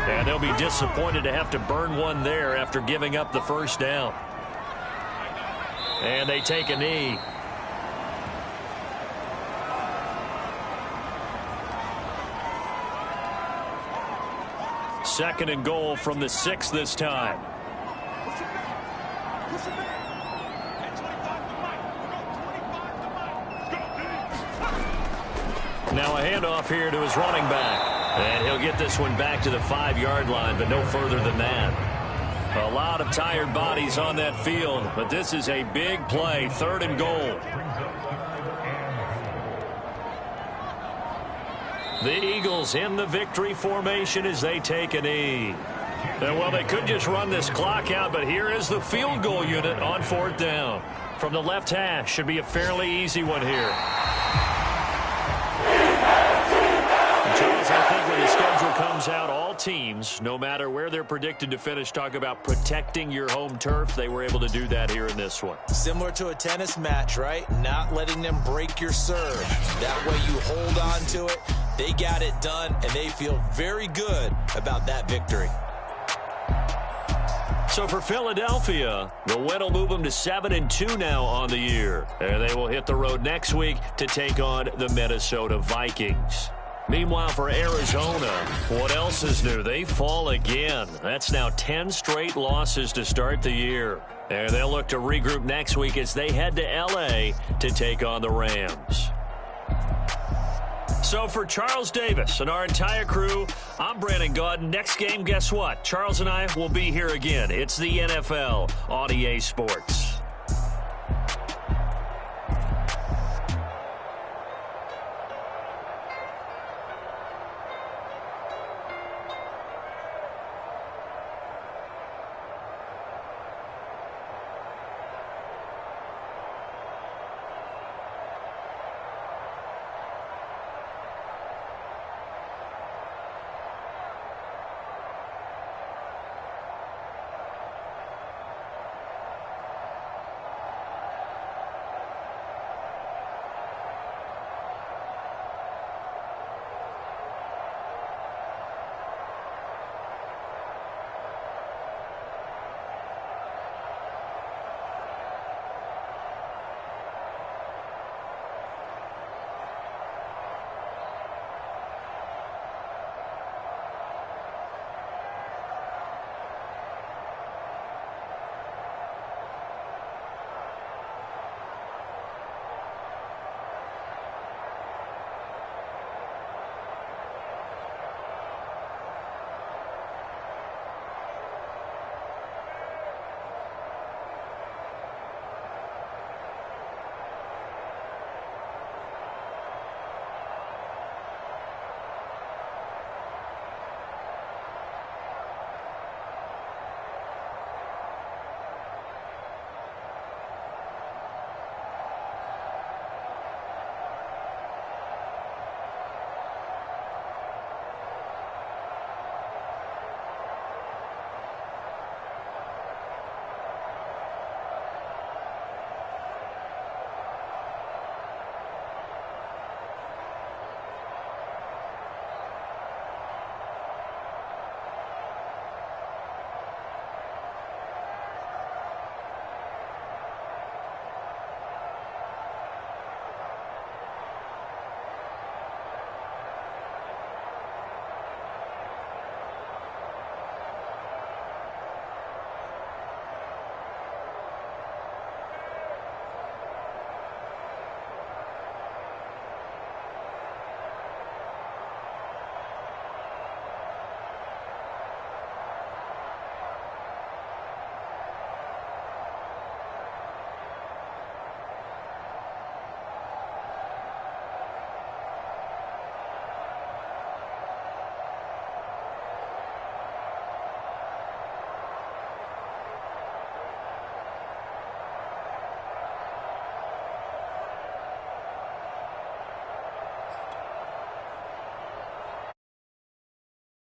And they'll be disappointed to have to burn one there after giving up the first down. And they take a knee. Second and goal from the 6 this time. Now a handoff here to his running back. And he'll get this one back to the 5-yard line, but no further than that. A lot of tired bodies on that field, but this is a big play, 3rd and goal. The Eagles in the victory formation as they take a knee. And well, they could just run this clock out, but here is the field goal unit on 4th down. From the left hash, should be a fairly easy one here. Charles, I think when the schedule comes out, all teams, no matter where they're predicted to finish, talk about protecting your home turf. They were able to do that here in this one. Similar to a tennis match, right? Not letting them break your serve. That way you hold on to it. They got it done, and they feel very good about that victory. So for Philadelphia, the win will move them to 7-2 now on the year. And they will hit the road next week to take on the Minnesota Vikings. Meanwhile, for Arizona, what else is new? They fall again. That's now 10 straight losses to start the year. And they'll look to regroup next week as they head to L.A. to take on the Rams. So for Charles Davis and our entire crew, I'm Brandon Gaudin. Next game, guess what? Charles and I will be here again. It's the NFL on EA Sports.